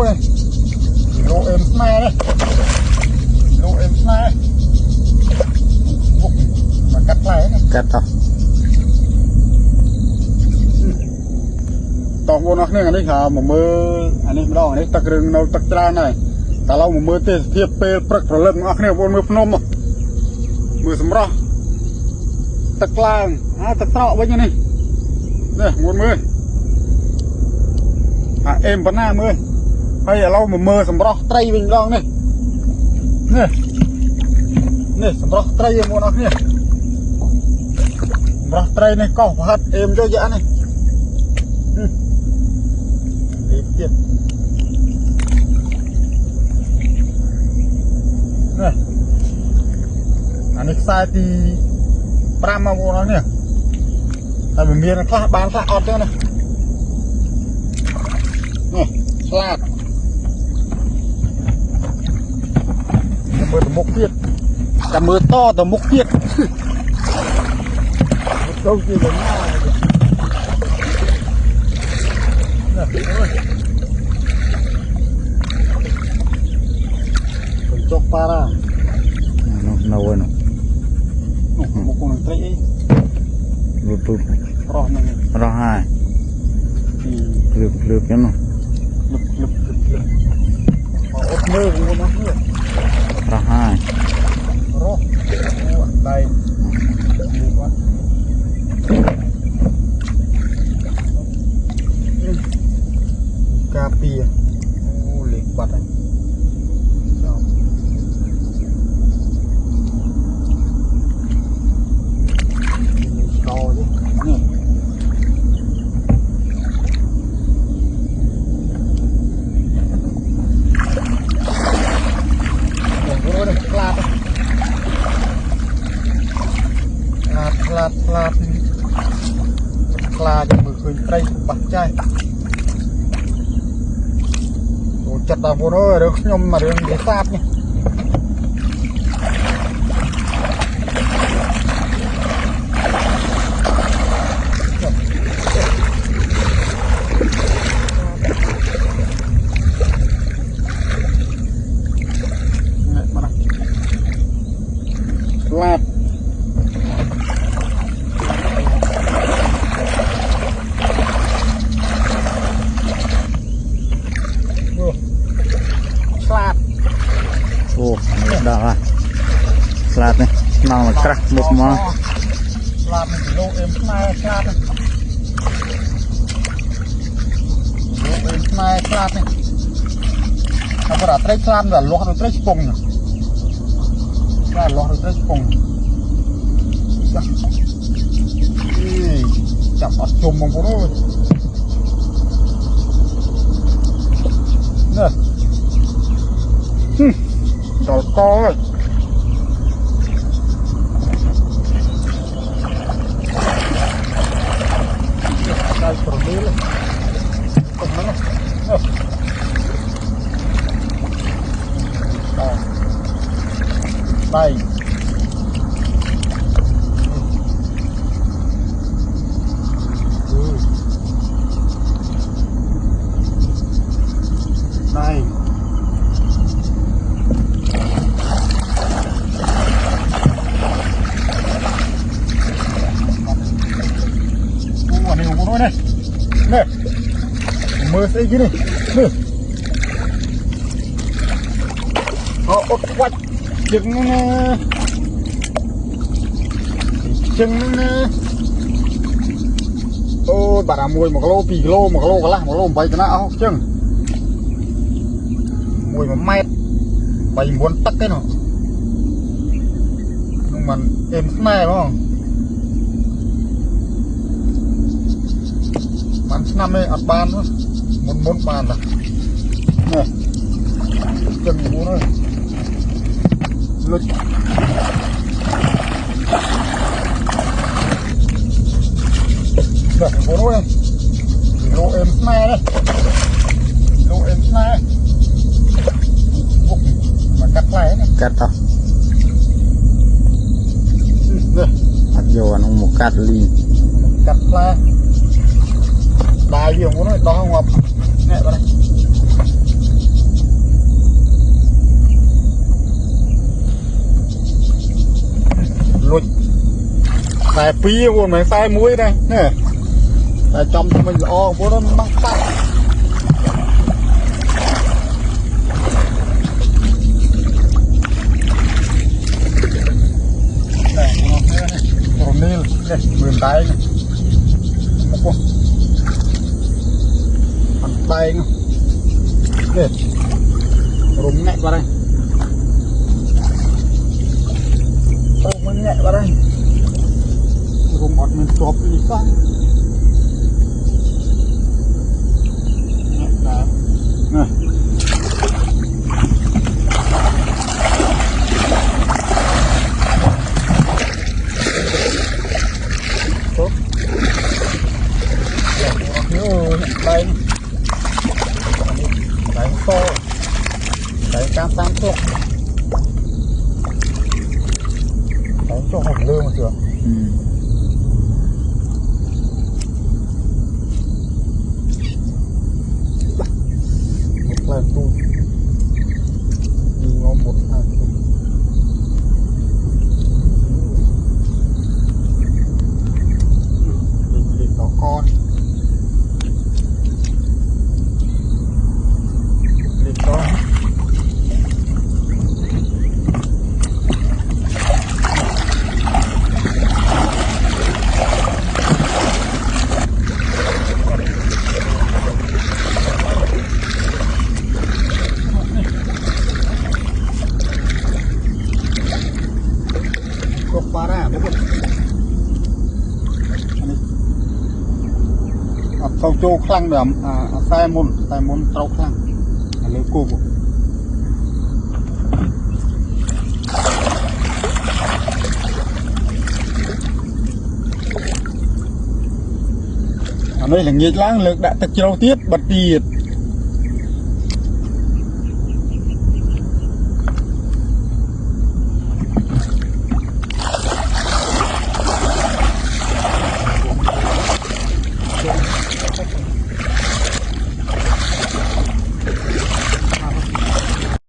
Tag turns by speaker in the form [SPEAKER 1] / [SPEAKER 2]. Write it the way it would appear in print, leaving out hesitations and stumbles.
[SPEAKER 1] đây lô em snai đây lô em snai mà cắt lại này
[SPEAKER 2] cắt tao
[SPEAKER 1] tao vô nó này anh ấy hả một mơ anh ấy đó anh ấy tắc rừng đâu tắc ra này ta lau một mơ tê thiệp pe prắc rồi lên ngọc này vô mơ phnom mơ sầm rò tắc lang tắc sọ với như này đây một mơ em vẫn nam ơi hay là lau một mơ sầm rò tray bình long này nè nè sầm rò tray em vô nó này sầm rò tray này có hạt em cho dã này tiếp này anh ấy sai thì pram mà vô nó nè tại vì miền nó bán khác ọt nữa này nè salad mưa tầm mốc tiết cả mưa to tầm mốc tiết câu gì giống nhau chọc para
[SPEAKER 2] no bueno
[SPEAKER 1] một con trai
[SPEAKER 2] lụp
[SPEAKER 1] roh
[SPEAKER 2] hai lụp cái nó
[SPEAKER 1] lụp ốp mơ của nó nữa
[SPEAKER 2] roh hai
[SPEAKER 1] roh đây cà pia liệt bật này to chứ nè rồi đây lạt cho mười khơi tây bạc chai chặt vào vô nó được nhưng mà được để sáp nhé lạt
[SPEAKER 2] đó là salad này nào là crack một món
[SPEAKER 1] salad này lô em snai salad này lô em snai salad này apa dah try salad dah loh dah try spong nya dah loh dah try spong chặt ở chùm bằng nó nè trời con ơi đây còn đi lên còn nó đây đây này nè mưa xây cái này nè ốc quạch trứng ô bà đã mùi một lô pì lô một lô cả là một lô bảy cái nào chừng mùi mà mét bảy muốn tắt cái nào nhưng mà em này đúng không bán năm ấy ăn ban nữa muốn bàn là nè chân muốn ơi lực được bố đây lô em snai đây lô em snai mà cắt lại này
[SPEAKER 2] cắt tao cắt vô nó một cắt liền
[SPEAKER 1] cắt lại đài nhiều muốn nói to không ngọc nè vào đây Xài phí buồn mấy xài muối đây nè. Xài trong thì mình o bố nó mắc tắt. Đây, còn nil đây, mượn tay này. Một con. Ăn tay nữa. Đây. Rung nhẹ vào đây. Rung nhẹ vào đây. Rung ngọt mình chộp đi sang. Nhẹ vào. Này. Tốt. Đây. Đây to. Đấy cam tam thuốc. Đấy cho hồng lương mà chưa. Một lần tu đi ngon một hai tu đi nó con đi con. Parah, betul. Ini, sau châu khăng được, sai môn trâu khăng, lấy cô bộ. Đây là nghịch láng lực đã thực châu tiết bật tiệt.